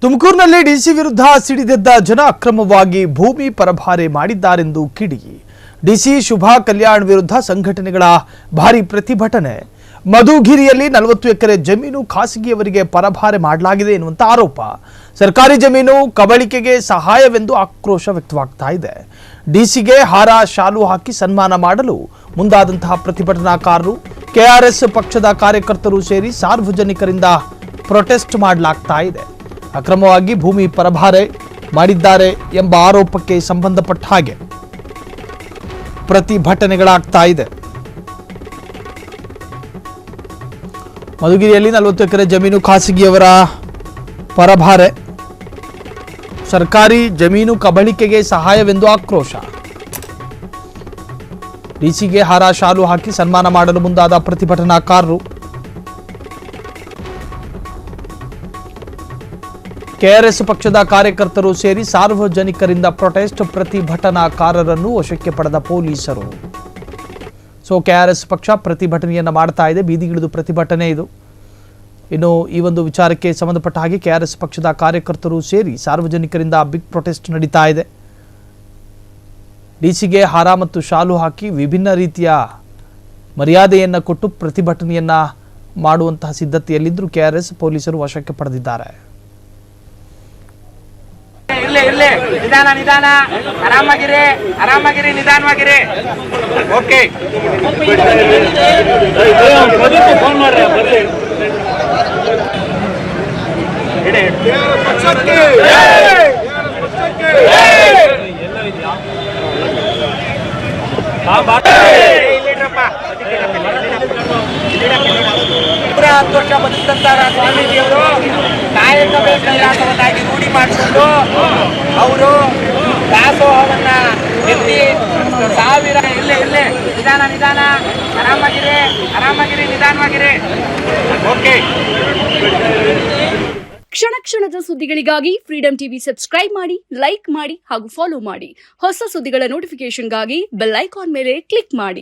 ತುಮಕೂರಿನಲ್ಲಿ ಡಿಸಿ ವಿರುದ್ಧ ಸಿಡಿದೆದ್ದ ಜನ ಅಕ್ರಮವಾಗಿ ಭೂಮಿ ಪರಭಾರೆ ಮಾಡಿದ್ದಾರೆಂದು ಕಿಡಿ. ಡಿಸಿ ಶುಭಾ ಕಲ್ಯಾಣ್ ವಿರುದ್ಧ ಸಂಘಟನೆಗಳ ಭಾರಿ ಪ್ರತಿಭಟನೆ. ಮಧುಗಿರಿಯಲ್ಲಿ 40 ಎಕರೆ ಜಮೀನು ಖಾಸಗಿಯವರಿಗೆ ಪರಭಾರೆ ಮಾಡಲಾಗಿದೆ ಎನ್ನುವಂತ ಆರೋಪ. ಸರ್ಕಾರಿ ಜಮೀನು ಕಬಳಿಕೆಗೆ ಸಹಾಯವೆಂದು ಆಕ್ರೋಶ ವ್ಯಕ್ತವಾಗ್ತಾ ಇದೆ. ಡಿಸಿಗೆ ಹಾರ ಶಾಲು ಹಾಕಿ ಸನ್ಮಾನ ಮಾಡಲು ಮುಂದಾದಂತಹ ಪ್ರತಿಭಟನಾಕಾರರು, ಕೆಆರ್ಎಸ್ ಪಕ್ಷದ ಕಾರ್ಯಕರ್ತರು ಸೇರಿ ಸಾರ್ವಜನಿಕರಿಂದ ಪ್ರೊಟೆಸ್ಟ್ ಮಾಡಲಾಗ್ತಾ ಇದೆ. ಅಕ್ರಮವಾಗಿ ಭೂಮಿ ಪರಭಾರೆ ಮಾಡಿದ್ದಾರೆ ಎಂಬ ಆರೋಪಕ್ಕೆ ಸಂಬಂಧಪಟ್ಟ ಹಾಗೆ ಪ್ರತಿಭಟನೆಗಳಾಗ್ತಾ ಇದೆ. ಮಧುಗಿರಿಯಲ್ಲಿ 40 ಎಕರೆ ಜಮೀನು ಖಾಸಗಿಯವರ ಪರಭಾರೆ, ಸರ್ಕಾರಿ ಜಮೀನು ಕಬಳಿಕೆಗೆ ಸಹಾಯವೆಂದು ಆಕ್ರೋಶ. ಡಿಸಿಗೆ ಹಾರ ಶಾಲು ಹಾಕಿ ಸನ್ಮಾನ ಮಾಡಲು ಮುಂದಾದ ಪ್ರತಿಭಟನಾಕಾರರು, ಕೆಆರ್ಎಸ್ ಪಕ್ಷದ ಕಾರ್ಯಕರ್ತರು ಸೇರಿ ಸಾರ್ವಜನಿಕರಿಂದ ಪ್ರೊಟೆಸ್ಟ್. ಪ್ರತಿಭಟನಾಕಾರರನ್ನು ವಶಕ್ಕೆ ಪಡೆದ ಪೊಲೀಸರು. ಕೆಆರ್ಎಸ್ ಪಕ್ಷ ಪ್ರತಿಭಟನೆಯನ್ನ ಮಾಡ್ತಾ ಇದೆ, ಬೀದಿಗಿಳಿದು ಪ್ರತಿಭಟನೆ ಇದು. ಇನ್ನು ಈ ಒಂದು ವಿಚಾರಕ್ಕೆ ಸಂಬಂಧಪಟ್ಟ ಹಾಗೆ ಕೆಆರ್ಎಸ್ ಪಕ್ಷದ ಕಾರ್ಯಕರ್ತರು ಸೇರಿ ಸಾರ್ವಜನಿಕರಿಂದ ಬಿಗ್ ಪ್ರೊಟೆಸ್ಟ್ ನಡೀತಾ ಇದೆ. ಡಿಸಿಗೆ ಹಾರ ಮತ್ತು ಶಾಲು ಹಾಕಿ ವಿಭಿನ್ನ ರೀತಿಯ ಮರ್ಯಾದೆಯನ್ನ ಕೊಟ್ಟು ಪ್ರತಿಭಟನೆಯನ್ನ ಮಾಡುವಂತಹ ಸಿದ್ಧತೆಯಲ್ಲಿದ್ದರೂ ಕೆಆರ್ಎಸ್ ಪೊಲೀಸರು ವಶಕ್ಕೆ ಪಡೆದಿದ್ದಾರೆ. ನಿಧಾನ ಆರಾಮಾಗಿರಿ ನಿಧಾನವಾಗಿರಿ. ಓಕೆ, ಪೂರ 10 ವರ್ಷ ಬದುಕಿದಂತ ಸ್ವಾಮೀಜಿಯವರು ಕಾಯಕ ವಿಲಾಸವನ್ನಾಗಿ ರೂಢಿ ಮಾಡಿಕೊಂಡು ಅವರು ದಾಸೋಹವನ್ನ ಎತ್ತಿ ಸಾವಿರ ಇಲ್ಲೇ ನಿಧಾನ ಆರಾಮಾಗಿರಿ ನಿಧಾನವಾಗಿರಿ. ಓಕೆ. ಕ್ಷಣ ಕ್ಷಣದ ಸುದ್ದಿಗಳಿಗಾಗಿ ಫ್ರೀಡಂ ಟಿವಿ ಸಬ್ಸ್ಕ್ರೈಬ್ ಮಾಡಿ, ಲೈಕ್ ಮಾಡಿ ಹಾಗೂ ಫಾಲೋ ಮಾಡಿ. ಹೊಸ ಸುದ್ದಿಗಳ ನೋಟಿಫಿಕೇಶನ್ಗಾಗಿ ಬೆಲ್ ಐಕಾನ್ ಮೇಲೆ ಕ್ಲಿಕ್ ಮಾಡಿ.